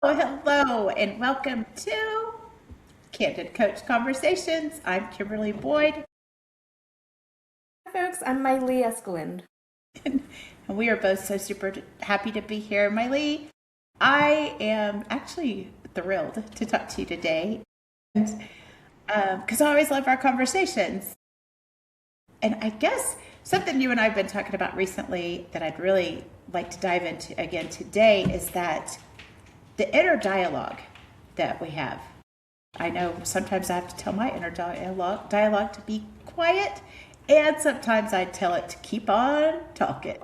Oh, hello, and welcome to Candid Coach Conversations. I'm Kimberly Boyd, Hi folks, I'm Miley Eskelund. and we are both so super happy to be here. Miley, I am actually thrilled to talk to you today because I always love our conversations. And I guess something you and I have been talking about recently that I'd really like to dive into again today is that the inner dialogue that we have. I know sometimes I have to tell my inner dialogue to be quiet, and sometimes I tell it to keep on talking.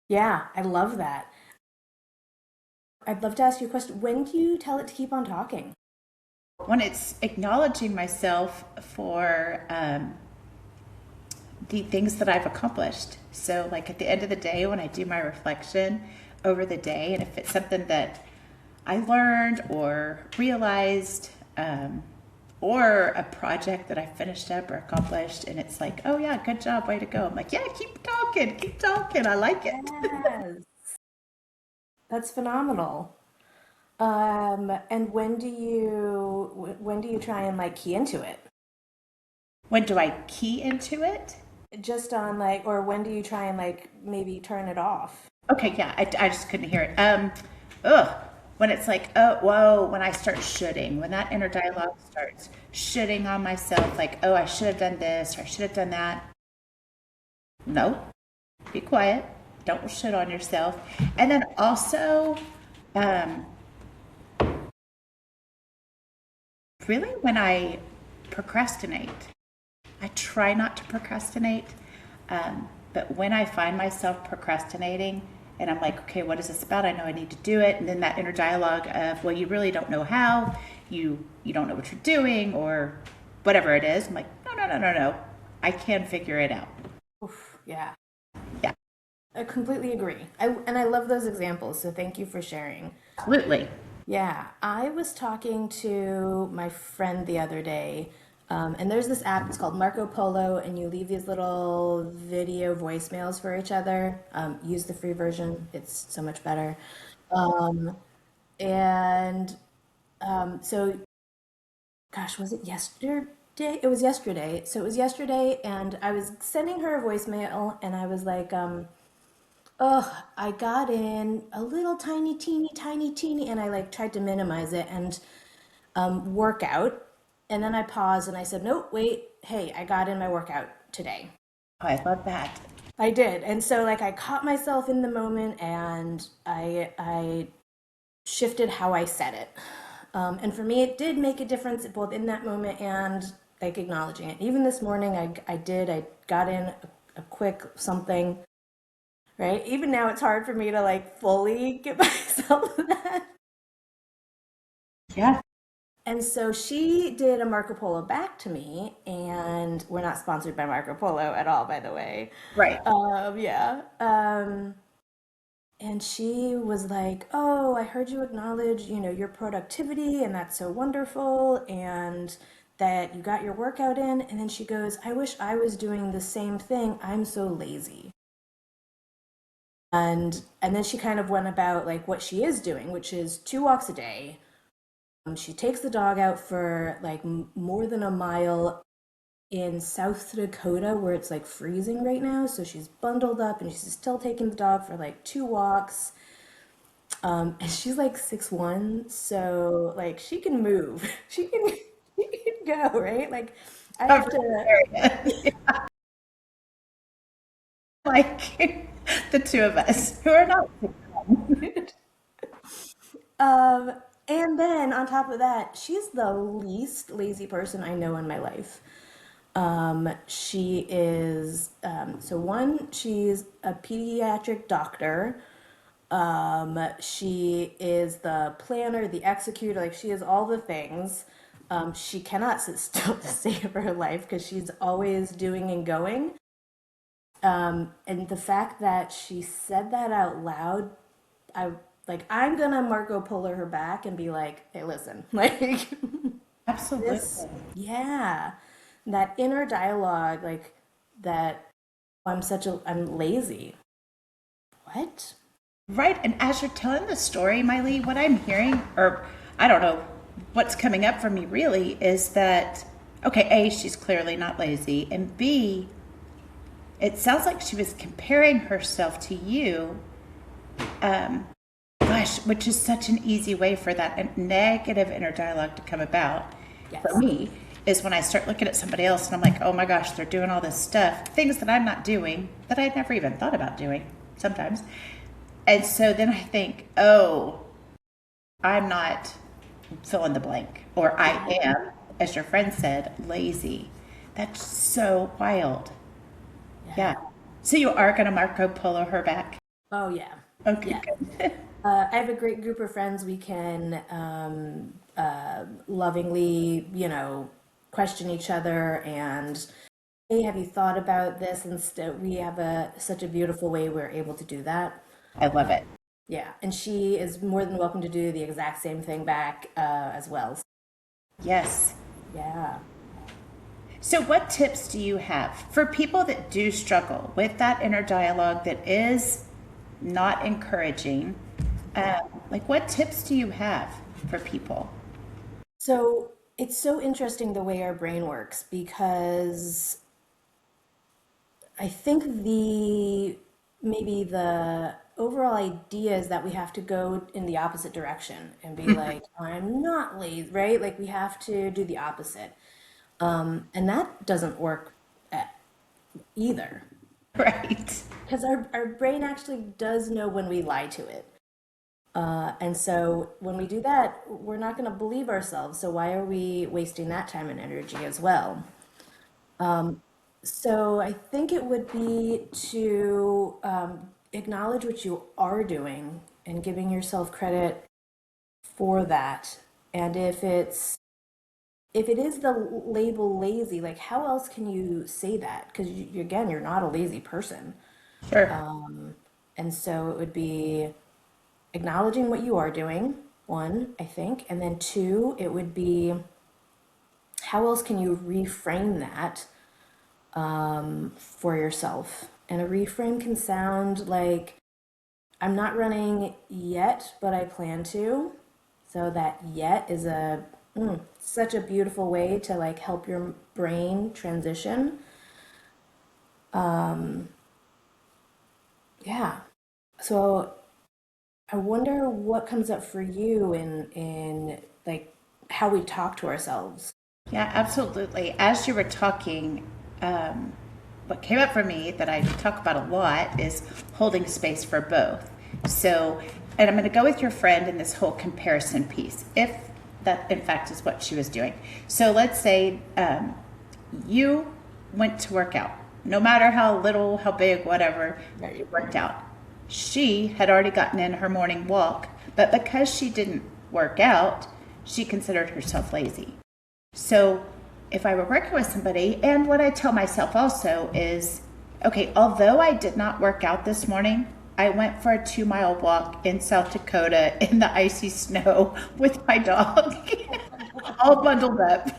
Yeah, I love that. I'd love to ask you a question. When do you tell it to keep on talking? When it's acknowledging myself for the things that I've accomplished. So, like at the end of the day, when I do my reflection over the day, and if it's something that I learned or realized, or a project that I finished up or accomplished, and it's like, oh yeah, good job, way to go. I'm like, yeah, keep talking. I like it. Yes, that's phenomenal. And when do you try and like key into it? When do I key into it? Just on like, or when do you try and like maybe turn it off? Okay, yeah, I just couldn't hear it. Ugh, when it's like, oh, whoa, when I start shooting, when that inner dialogue starts shooting on myself, like, oh, I should have done this or I should have done that. No, be quiet. Don't shit on yourself. And then also, um, really, when I procrastinate, I try not to procrastinate. But when I find myself procrastinating and I'm like, okay, what is this about? I know I need to do it. And then that inner dialogue of, well, you really don't know how, you don't know what you're doing or whatever it is. I'm like, no. I can figure it out. Oof, yeah, Yeah, I completely agree. And I love those examples, so thank you for sharing. absolutely. Yeah, I was talking to my friend the other day, and there's this app, it's called Marco Polo, and you leave these little video voicemails for each other. Use the free version, it's so much better. Um, and so, gosh, was it yesterday? It was yesterday. So it was yesterday, and I was sending her a voicemail, and I was like, oh, I got in a little tiny, and I like tried to minimize it and workout. And then I paused and I said, nope, wait, hey, I got in my workout today. Oh, I love that. I did. And so like I caught myself in the moment and I shifted how I said it. And for me, it did make a difference both in that moment and like acknowledging it. Even this morning, I got in a quick something, right? Even now, it's hard for me to like fully give myself that. Yeah, And so she did a Marco Polo back to me, and we're not sponsored by Marco Polo at all, by the way. right. Yeah. And she was like, "Oh, I heard you acknowledge, your productivity, and that's so wonderful, and that you got your workout in." And then she goes, "I wish I was doing the same thing. I'm so lazy." And then she kind of went about like what she is doing, which is 2 walks a day. She takes the dog out for like more than a mile in South Dakota where it's like freezing right now. So she's bundled up and she's still taking the dog for like 2 walks. And she's like 6'1", so like she can move. She can go, right? Like I have Covered to. area. Like the two of us who are not. Um, and then on top of that, she's the least lazy person I know in my life. She is, so one, she's a pediatric doctor. She is the planner, the executor, like she is all the things. She cannot sit still to save her life because she's always doing and going. And the fact that she said that out loud, I like I'm gonna Marco Polo her back and be like, hey, listen, like this, Absolutely. yeah, that inner dialogue, like that I'm lazy. what? Right. And as you're telling the story, Miley, what I'm hearing, or I don't know, what's coming up for me really is that, okay, A, she's clearly not lazy. And B, it sounds like she was comparing herself to you. Gosh, which is such an easy way for that negative inner dialogue to come about. Yes. For me, is when I start looking at somebody else and I'm like, oh my gosh, they're doing all this stuff, things that I'm not doing, that I'd never even thought about doing sometimes. And so then I think, oh, I'm not fill in the blank, or I am, as your friend said, lazy. That's so wild. Yeah. So you are going to Marco Polo her back? Oh, yeah. Okay, Yeah. good. I have a great group of friends. We can lovingly, question each other and, hey, have you thought about this? And we have such a beautiful way we're able to do that. I love it. Yeah, and she is more than welcome to do the exact same thing back as well. Yes. Yeah. So what tips do you have for people that do struggle with that inner dialogue that is not encouraging? Like, what tips do you have for people? So it's so interesting the way our brain works, because I think maybe the overall idea is that we have to go in the opposite direction and be like, I'm not lazy, right? Like we have to do the opposite. And that doesn't work either. Right. Because our brain actually does know when we lie to it. And so when we do that, we're not going to believe ourselves. So why are we wasting that time and energy as well? So I think it would be to acknowledge what you are doing and giving yourself credit for that. And if it is the label lazy, like how else can you say that? Because again, you're not a lazy person. Sure. And so it would be acknowledging what you are doing, one, I think. And then two, it would be how else can you reframe that for yourself? And a reframe can sound like, I'm not running yet, but I plan to. So that yet is such a beautiful way to like help your brain transition. Yeah. So I wonder what comes up for you in like how we talk to ourselves. Yeah, absolutely. As you were talking, what came up for me that I talk about a lot is holding space for both. So, and I'm going to go with your friend in this whole comparison piece, if that in fact is what she was doing. So let's say you went to work out, no matter how little, how big, whatever, you worked out. She had already gotten in her morning walk, but because she didn't work out, she considered herself lazy. So if I were working with somebody, and what I tell myself also is, okay, although I did not work out this morning, I went for a 2-mile walk in South Dakota in the icy snow with my dog, all bundled up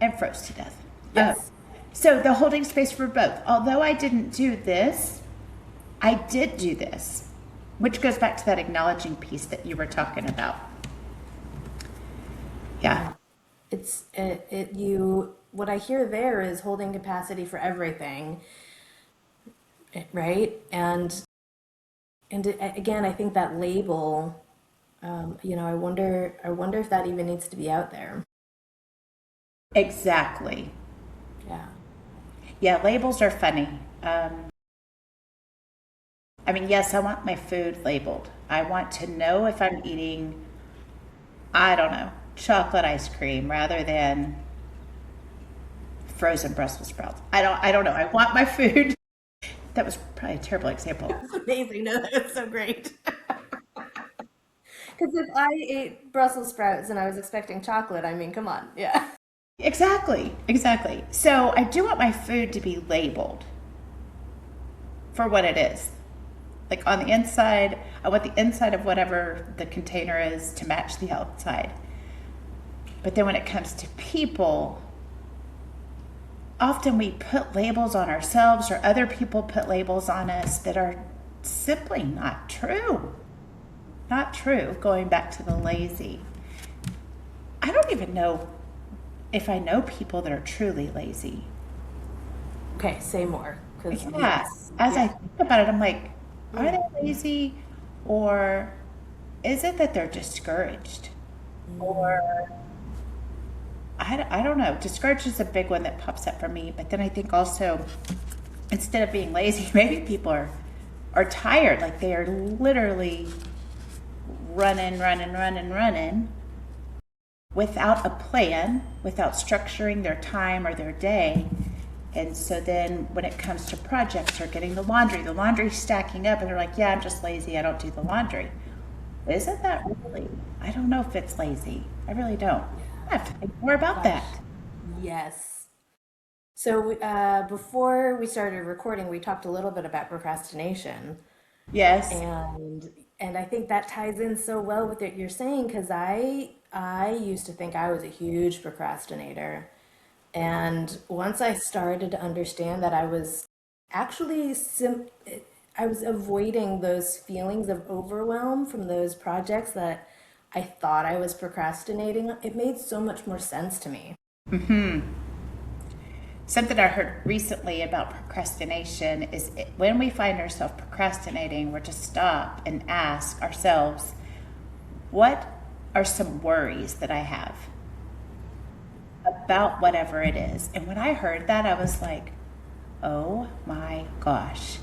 and froze to death. Yes. So the holding space for both. Although I didn't do this, I did do this, which goes back to that acknowledging piece that you were talking about. Yeah. What I hear there is holding capacity for everything, right? And again, I think that label, I wonder if that even needs to be out there. Exactly. Yeah. Yeah, labels are funny. I mean, yes, I want my food labeled. I want to know if I'm eating, I don't know, chocolate ice cream rather than frozen Brussels sprouts. I don't know. I want my food. That was probably a terrible example. That's amazing. No, that's so great. Because if I ate Brussels sprouts and I was expecting chocolate, I mean, come on. Yeah. Exactly. So I do want my food to be labeled for what it is. Like on the inside, I want the inside of whatever the container is to match the outside. But then when it comes to people, often we put labels on ourselves or other people put labels on us that are simply not true. Not true. Going back to the lazy. I don't even know if I know people that are truly lazy. Okay, say more. Because Yeah. As I think about it, I'm like, are they lazy, or is it that they're discouraged? Or I don't know. Discouraged is a big one that pops up for me. But then I think also, instead of being lazy, maybe people are tired. Like they are literally running without a plan, without structuring their time or their day. And so then when it comes to projects or getting the laundry's stacking up, and they're like, yeah, I'm just lazy. I don't do the laundry. Isn't that really? I don't know if it's lazy. I really don't. I have to think more about that. yes. So before we started recording, we talked a little bit about procrastination, Yes. and I think that ties in so well with what you're saying because I used to think I was a huge procrastinator, and once I started to understand that I was actually I was avoiding those feelings of overwhelm from those projects that I thought I was procrastinating, it made so much more sense to me. Something I heard recently about procrastination is when we find ourselves procrastinating, we're to stop and ask ourselves, what are some worries that I have about whatever it is? And when I heard that, I was like, oh my gosh.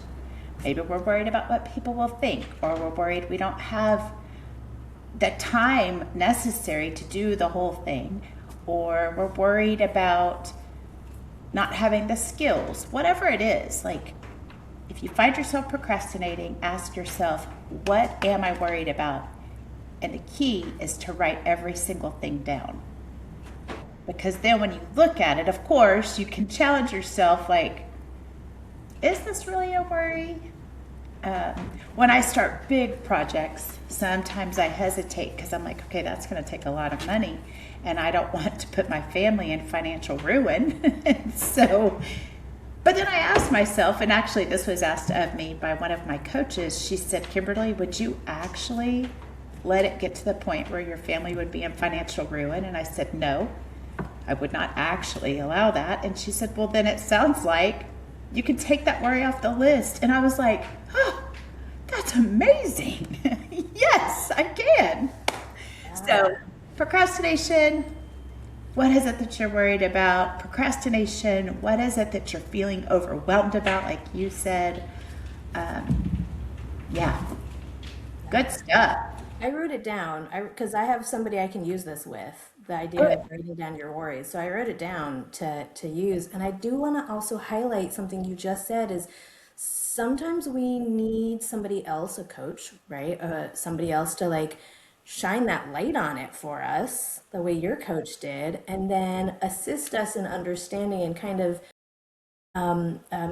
Maybe we're worried about what people will think, or we're worried we don't have the time necessary to do the whole thing, or we're worried about not having the skills, whatever it is. Like, if you find yourself procrastinating, ask yourself, what am I worried about? And the key is to write every single thing down. Because then when you look at it, of course, you can challenge yourself like, is this really a worry? When I start big projects, sometimes I hesitate because I'm like, okay, that's going to take a lot of money, and I don't want to put my family in financial ruin. And so, but then I asked myself, and actually this was asked of me by one of my coaches. She said, Kimberly, would you actually let it get to the point where your family would be in financial ruin? And I said, no, I would not actually allow that. And she said, well, then it sounds like you can take that worry off the list. And I was like, oh, that's amazing. Yes, I can. So procrastination, what is it that you're worried about? Procrastination, what is it that you're feeling overwhelmed about, like you said? Yeah, good stuff. I wrote it down because I have somebody I can use this with, the idea of writing down your worries. So I wrote it down to use. And I do want to also highlight something you just said is sometimes we need somebody else, a coach, right? Somebody else to like shine that light on it for us, the way your coach did, and then assist us in understanding and kind of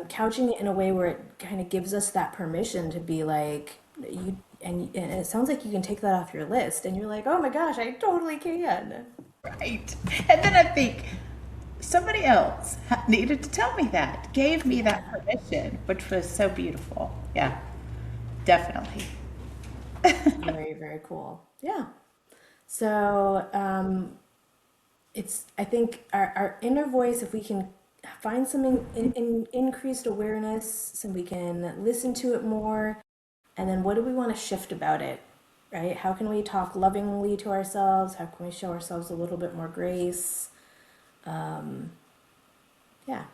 couching it in a way where it kind of gives us that permission to be like you and it sounds like you can take that off your list and you're like, oh my gosh, I totally can. Right. And then I think somebody else needed to tell me that, gave me that permission, which was so beautiful. Yeah, definitely. Very, very cool. Yeah. So it's I think our inner voice, if we can find some increased awareness, so we can listen to it more, and then what do we want to shift about it, right? How can we talk lovingly to ourselves? How can we show ourselves a little bit more grace? Yeah.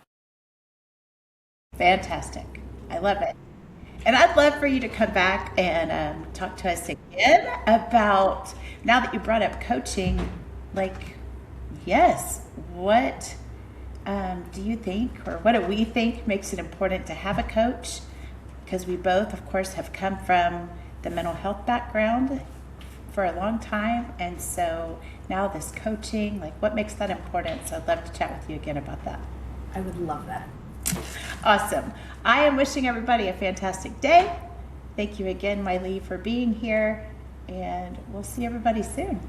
Fantastic. I love it. And I'd love for you to come back and talk to us again about, now that you brought up coaching, like, yes, what do you think, or what do we think makes it important to have a coach? Because we both, of course, have come from the mental health background for a long time. And so now this coaching, like, what makes that important? So I'd love to chat with you again about that. I would love that. Awesome. I am wishing everybody a fantastic day. Thank you again, Miley, for being here, and we'll see everybody soon.